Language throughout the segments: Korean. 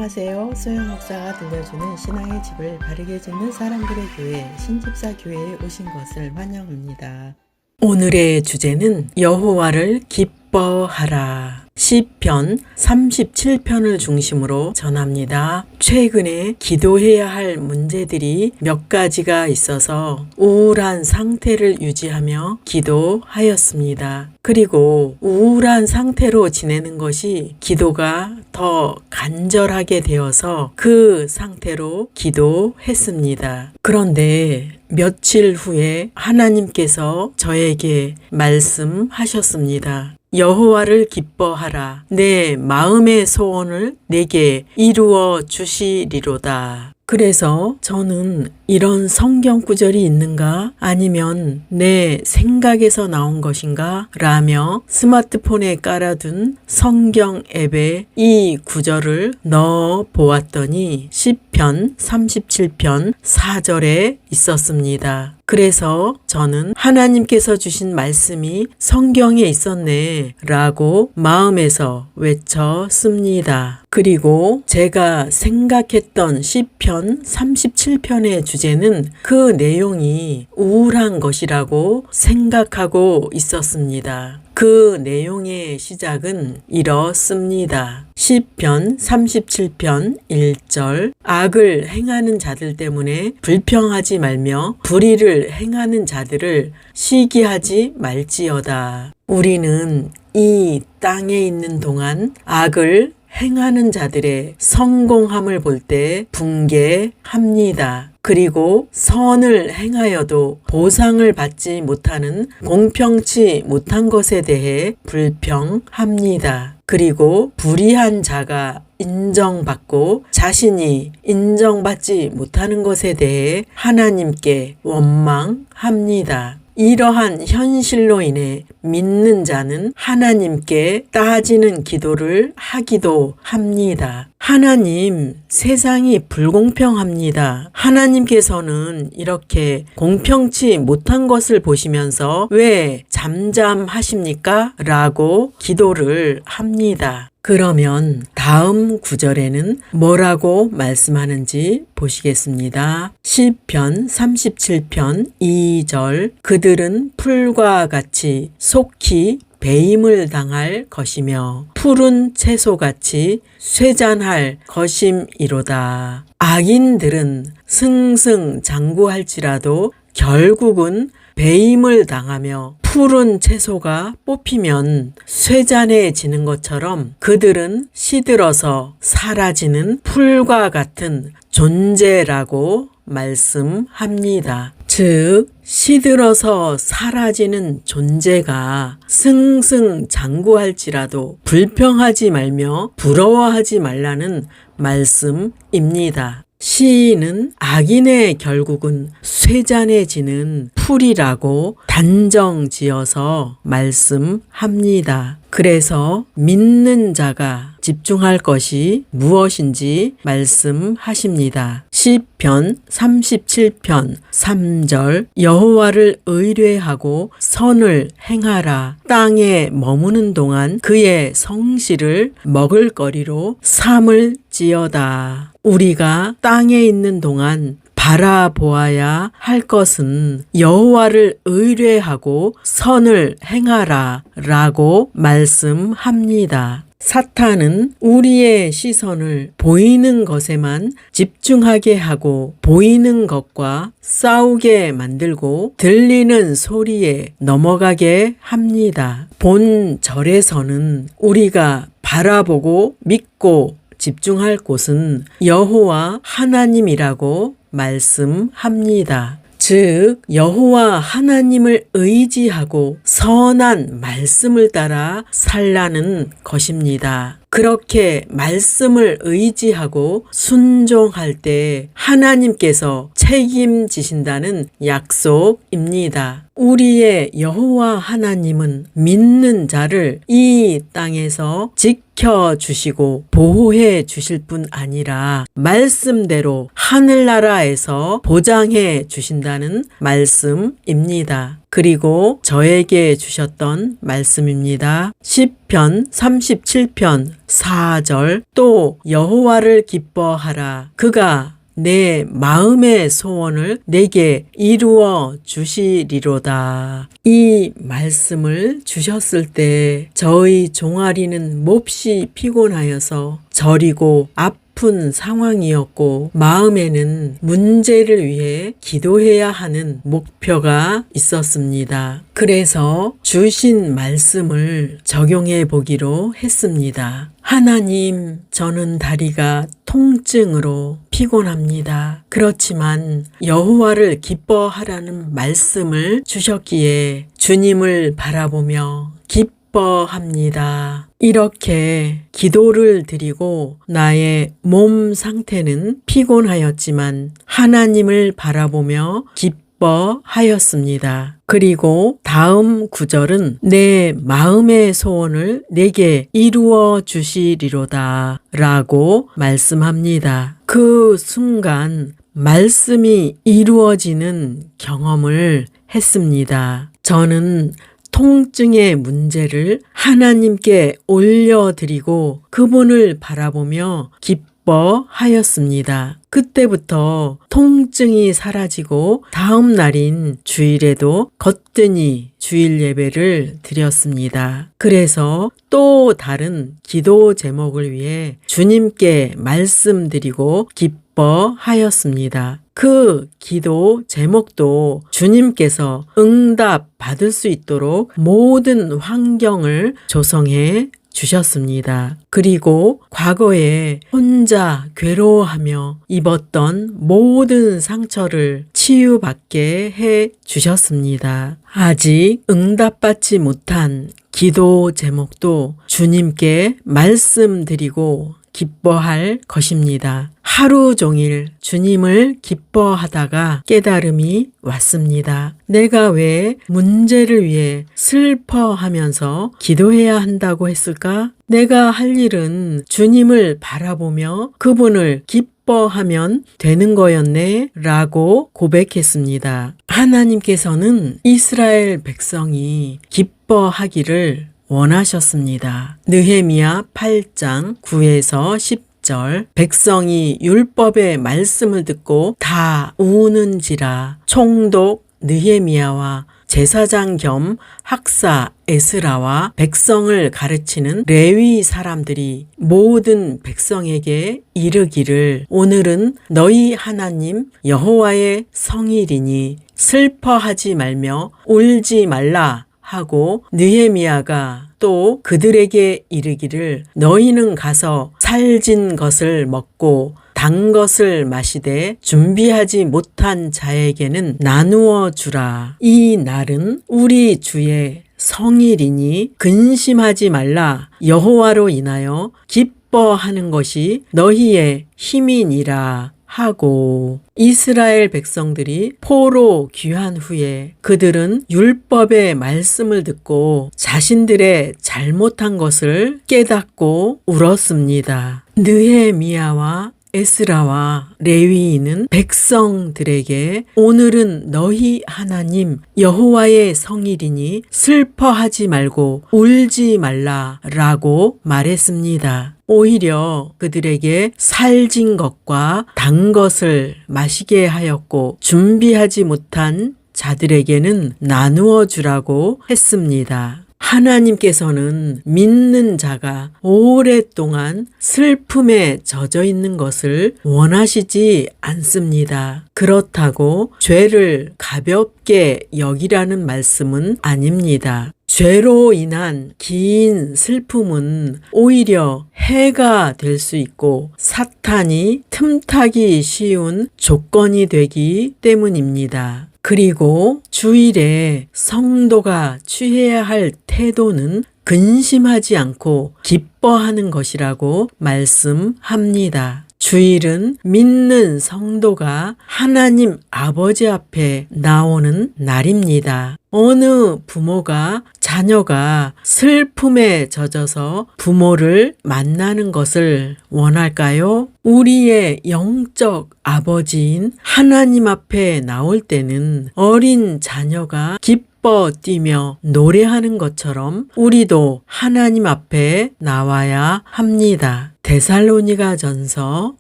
안녕하세요. 소영 목사가 들려주는 신앙의 집을 바르게 짓는 사람들의 교회 신집사 교회에 오신 것을 환영합니다. 오늘의 주제는 여호와를 기뻐하라. 시편 37편을 중심으로 전합니다. 최근에 기도해야 할 문제들이 몇 가지가 있어서 우울한 상태를 유지하며 기도하였습니다. 그리고 우울한 상태로 지내는 것이 기도가 더 간절하게 되어서 그 상태로 기도했습니다. 그런데 며칠 후에 하나님께서 저에게 말씀하셨습니다. 여호와를 기뻐하라. 내 마음의 소원을 내게 이루어 주시리로다. 그래서 저는 이런 성경 구절이 있는가? 아니면 내 생각에서 나온 것인가? 라며 스마트폰에 깔아둔 성경 앱에 이 구절을 넣어 보았더니 시편 37편 4절에 있었습니다. 그래서 저는 하나님께서 주신 말씀이 성경에 있었네 라고 마음에서 외쳤습니다. 그리고 제가 생각했던 시편 37편의 주제는 그 내용이 우울한 것이라고 생각하고 있었습니다. 그 내용의 시작은 이렇습니다. 시편 37편 1절 악을 행하는 자들 때문에 불평하지 말며 불의를 행하는 자들을 시기하지 말지어다. 우리는 이 땅에 있는 동안 악을 행하는 자들의 성공함을 볼 때 붕괴합니다. 그리고 선을 행하여도 보상을 받지 못하는 공평치 못한 것에 대해 불평합니다. 그리고 불의한 자가 인정받고 자신이 인정받지 못하는 것에 대해 하나님께 원망합니다. 이러한 현실로 인해 믿는 자는 하나님께 따지는 기도를 하기도 합니다. 하나님, 세상이 불공평합니다. 하나님께서는 이렇게 공평치 못한 것을 보시면서 왜 잠잠하십니까? 라고 기도를 합니다. 그러면 다음 구절에는 뭐라고 말씀하는지 보시겠습니다. 시편 37편 2절 그들은 풀과 같이 속히 배임을 당할 것이며 푸른 채소같이 쇠잔할 것임이로다. 악인들은 승승장구할지라도 결국은 배임을 당하며 푸른 채소가 뽑히면 쇠잔해지는 것처럼 그들은 시들어서 사라지는 풀과 같은 존재라고 말씀합니다. 즉, 시들어서 사라지는 존재가 승승장구할지라도 불평하지 말며 부러워하지 말라는 말씀입니다. 시인은 악인의 결국은 쇠잔해지는 풀이라고 단정지어서 말씀합니다. 그래서 믿는 자가 집중할 것이 무엇인지 말씀하십니다. 시편 37편 3절 여호와를 의뢰하고 선을 행하라. 땅에 머무는 동안 그의 성실을 먹을거리로 삼을지어다. 우리가 땅에 있는 동안 바라보아야 할 것은 여호와를 의뢰하고 선을 행하라 라고 말씀합니다. 사탄은 우리의 시선을 보이는 것에만 집중하게 하고 보이는 것과 싸우게 만들고 들리는 소리에 넘어가게 합니다. 본절에서는 우리가 바라보고 믿고 집중할 곳은 여호와 하나님이라고 말씀합니다. 즉 여호와 하나님을 의지하고 선한 말씀을 따라 살라는 것입니다. 그렇게 말씀을 의지하고 순종할 때 하나님께서 책임지신다는 약속입니다. 우리의 여호와 하나님은 믿는 자를 이 땅에서 지켜주시고 보호해 주실 뿐 아니라 말씀대로 하늘나라에서 보장해 주신다는 말씀입니다. 그리고 저에게 주셨던 말씀입니다. 시편 37편 4절 또 여호와를 기뻐하라. 그가 내 마음의 소원을 내게 이루어 주시리로다. 이 말씀을 주셨을 때 저희 종아리는 몹시 피곤하여서 저리고 아픈 상황이었고 마음에는 문제를 위해 기도해야 하는 목표가 있었습니다. 그래서 주신 말씀을 적용해 보기로 했습니다. 하나님, 저는 다리가 통증으로 피곤합니다. 그렇지만 여호와를 기뻐하라는 말씀을 주셨기에 주님을 바라보며 기뻐합니다. 이렇게 기도를 드리고 나의 몸 상태는 피곤하였지만 하나님을 바라보며 기뻐하였습니다. 그리고 다음 구절은 내 마음의 소원을 내게 이루어 주시리로다 라고 말씀합니다. 그 순간 말씀이 이루어지는 경험을 했습니다. 저는 통증의 문제를 하나님께 올려드리고 그분을 바라보며 기뻐하였습니다. 그때부터 통증이 사라지고 다음 날인 주일에도 거뜬히 주일 예배를 드렸습니다. 그래서 또 다른 기도 제목을 위해 주님께 말씀드리고 기뻐하였습니다. 그 기도 제목도 주님께서 응답 받을 수 있도록 모든 환경을 조성해 주셨습니다. 그리고 과거에 혼자 괴로워하며 입었던 모든 상처를 치유받게 해 주셨습니다. 아직 응답받지 못한 기도 제목도 주님께 말씀드리고 기뻐할 것입니다. 하루 종일 주님을 기뻐하다가 깨달음이 왔습니다. 내가 왜 문제를 위해 슬퍼하면서 기도해야 한다고 했을까? 내가 할 일은 주님을 바라보며 그분을 기뻐하면 되는 거였네 라고 고백했습니다. 하나님께서는 이스라엘 백성이 기뻐하기를 원하셨습니다. 느헤미야 8장 9에서 10절 백성이 율법의 말씀을 듣고 다 우는지라 총독 느헤미야와 제사장 겸 학사 에스라와 백성을 가르치는 레위 사람들이 모든 백성에게 이르기를 오늘은 너희 하나님 여호와의 성일이니 슬퍼하지 말며 울지 말라 하고 느헤미야가 또 그들에게 이르기를 너희는 가서 살진 것을 먹고 단 것을 마시되 준비하지 못한 자에게는 나누어 주라. 이 날은 우리 주의 성일이니 근심하지 말라. 여호와로 인하여 기뻐하는 것이 너희의 힘이니라. 하고 이스라엘 백성들이 포로 귀환 후에 그들은 율법의 말씀을 듣고 자신들의 잘못한 것을 깨닫고 울었습니다. 느헤미야와 에스라와 레위인은 백성들에게 오늘은 너희 하나님 여호와의 성일이니 슬퍼하지 말고 울지 말라라고 말했습니다. 오히려 그들에게 살진 것과 단 것을 마시게 하였고 준비하지 못한 자들에게는 나누어 주라고 했습니다. 하나님께서는 믿는 자가 오랫동안 슬픔에 젖어 있는 것을 원하시지 않습니다. 그렇다고 죄를 가볍게 여기라는 말씀은 아닙니다. 죄로 인한 긴 슬픔은 오히려 해가 될 수 있고 사탄이 틈타기 쉬운 조건이 되기 때문입니다. 그리고 주일에 성도가 취해야 할 태도는 근심하지 않고 기뻐하는 것이라고 말씀합니다. 주일은 믿는 성도가 하나님 아버지 앞에 나오는 날입니다. 어느 부모가 자녀가 슬픔에 젖어서 부모를 만나는 것을 원할까요? 우리의 영적 아버지인 하나님 앞에 나올 때는 어린 자녀가 기뻐 뛰며 노래하는 것처럼 우리도 하나님 앞에 나와야 합니다. 데살로니가전서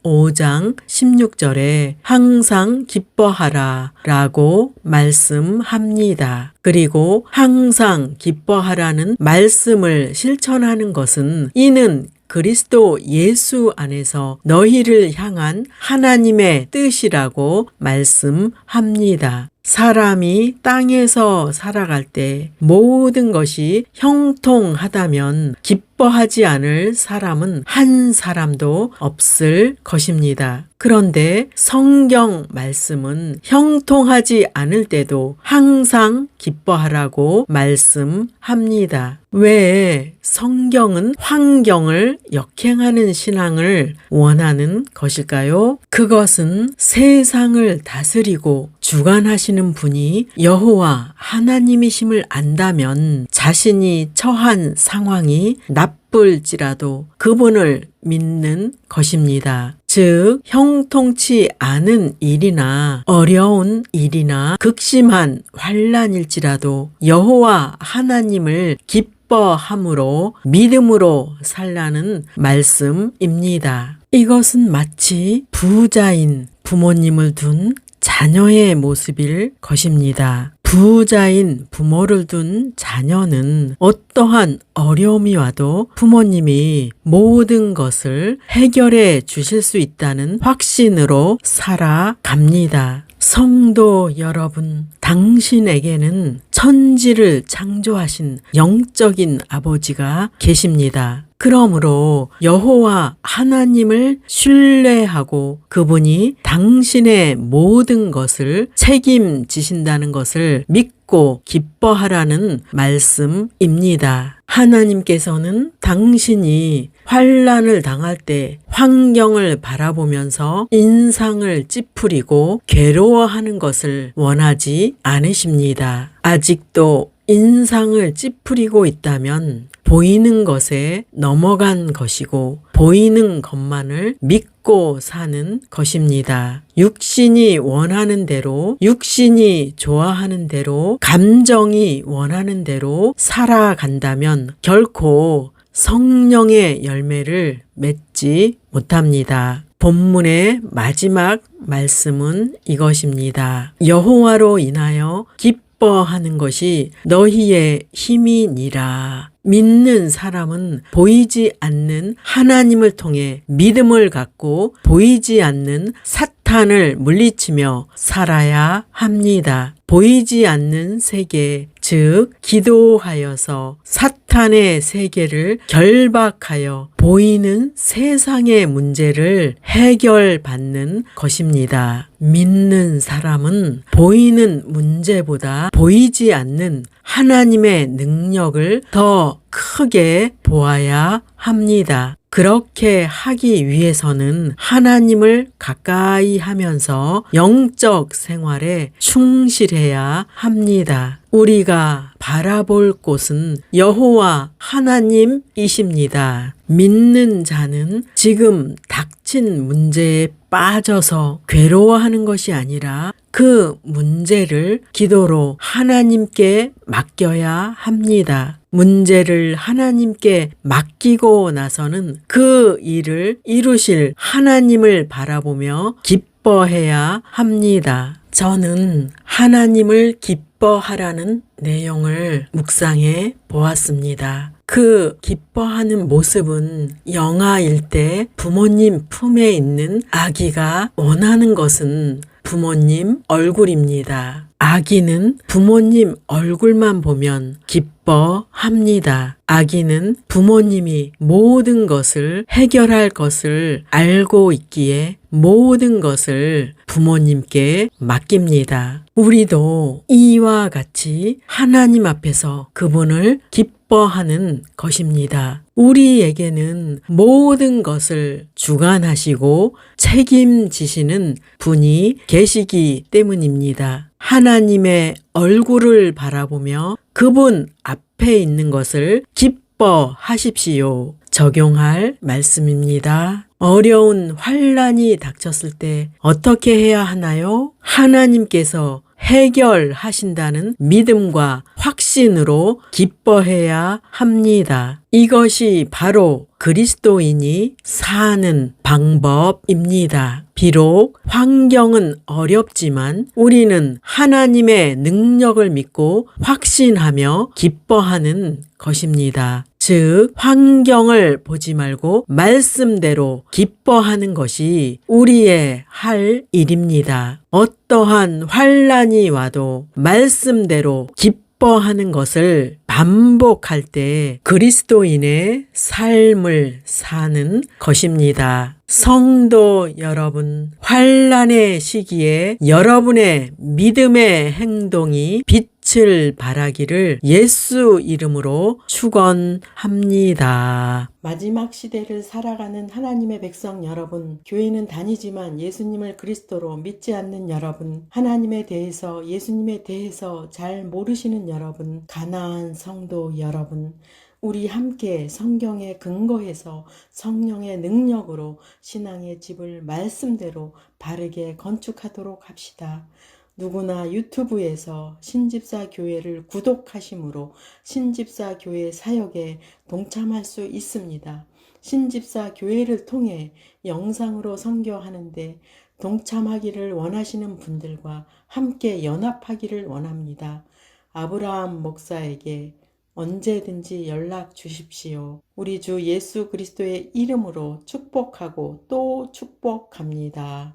5장 16절에 항상 기뻐하라 라고 말씀합니다. 그리고 항상 기뻐하라는 말씀을 실천하는 것은 이는 그리스도 예수 안에서 너희를 향한 하나님의 뜻이라고 말씀합니다. 사람이 땅에서 살아갈 때 모든 것이 형통하다면 기뻐하지 않을 사람은 한 사람도 없을 것입니다. 그런데 성경 말씀은 형통하지 않을 때도 항상 기뻐하라고 말씀합니다. 왜 성경은 환경을 역행하는 신앙을 원하는 것일까요? 그것은 세상을 다스리고 주관하시는 분이 여호와 하나님이심을 안다면 자신이 처한 상황이 나쁠지라도 그분을 믿는 것입니다. 즉 형통치 않은 일이나 어려운 일이나 극심한 환난일지라도 여호와 하나님을 기뻐함으로 믿음으로 살라는 말씀입니다. 이것은 마치 부자인 부모님을 둔 자녀의 모습일 것입니다. 부자인 부모를 둔 자녀는 어떠한 어려움이 와도 부모님이 모든 것을 해결해 주실 수 있다는 확신으로 살아갑니다. 성도 여러분, 당신에게는 천지를 창조하신 영적인 아버지가 계십니다. 그러므로 여호와 하나님을 신뢰하고 그분이 당신의 모든 것을 책임지신다는 것을 믿고 기뻐하라는 말씀입니다. 하나님께서는 당신이 환난을 당할 때 환경을 바라보면서 인상을 찌푸리고 괴로워하는 것을 원하지 않으십니다. 아직도 인상을 찌푸리고 있다면 보이는 것에 넘어간 것이고 보이는 것만을 믿고 사는 것입니다. 육신이 원하는 대로, 육신이 좋아하는 대로, 감정이 원하는 대로 살아간다면 결코 성령의 열매를 맺지 못합니다. 본문의 마지막 말씀은 이것입니다. 여호와로 인하여 기뻐하는 것이 너희의 힘이니라. 믿는 사람은 보이지 않는 하나님을 통해 믿음을 갖고 보이지 않는 사탄을 물리치며 살아야 합니다. 보이지 않는 세계, 즉 기도하여서 사탄의 세계를 결박하여 보이는 세상의 문제를 해결받는 것입니다. 믿는 사람은 보이는 문제보다 보이지 않는 하나님의 능력을 더 크게 보아야 합니다. 그렇게 하기 위해서는 하나님을 가까이 하면서 영적 생활에 충실해야 합니다. 우리가 바라볼 곳은 여호와 하나님이십니다. 믿는 자는 지금 닥친 문제에 빠져서 괴로워하는 것이 아니라 그 문제를 기도로 하나님께 맡겨야 합니다. 문제를 하나님께 맡기고 나서는 그 일을 이루실 하나님을 바라보며 기뻐해야 합니다. 저는 하나님을 기뻐하라는 내용을 묵상해 보았습니다. 그 기뻐하는 모습은 영아일 때 부모님 품에 있는 아기가 원하는 것은 부모님 얼굴입니다. 아기는 부모님 얼굴만 보면 기뻐합니다. 아기는 부모님이 모든 것을 해결할 것을 알고 있기에 모든 것을 부모님께 맡깁니다. 우리도 이와 같이 하나님 앞에서 그분을 기뻐하는 것입니다. 우리에게는 모든 것을 주관하시고 책임지시는 분이 계시기 때문입니다. 하나님의 얼굴을 바라보며 그분 앞에 있는 것을 기뻐하십시오. 적용할 말씀입니다. 어려운 환난이 닥쳤을 때 어떻게 해야 하나요? 하나님께서 해결하신다는 믿음과 확신으로 기뻐해야 합니다. 이것이 바로 그리스도인이 사는 방법입니다. 비록 환경은 어렵지만 우리는 하나님의 능력을 믿고 확신하며 기뻐하는 것입니다. 즉, 환경을 보지 말고 말씀대로 기뻐하는 것이 우리의 할 일입니다. 어떠한 환난이 와도 말씀대로 기뻐하는 것을 반복할 때 그리스도인의 삶을 사는 것입니다. 성도 여러분, 환난의 시기에 여러분의 믿음의 행동이 빛을 발하기를 예수 이름으로 축원합니다. 마지막 시대를 살아가는 하나님의 백성 여러분, 교회는 다니지만 예수님을 그리스도로 믿지 않는 여러분, 하나님에 대해서 예수님에 대해서 잘 모르시는 여러분, 가나안 성도 여러분, 우리 함께 성경에 근거해서 성령의 능력으로 신앙의 집을 말씀대로 바르게 건축하도록 합시다. 누구나 유튜브에서 신집사 교회를 구독하심으로 신집사 교회 사역에 동참할 수 있습니다. 신집사 교회를 통해 영상으로 선교하는데 동참하기를 원하시는 분들과 함께 연합하기를 원합니다. 아브라함 목사에게 언제든지 연락 주십시오. 우리 주 예수 그리스도의 이름으로 축복하고 또 축복합니다.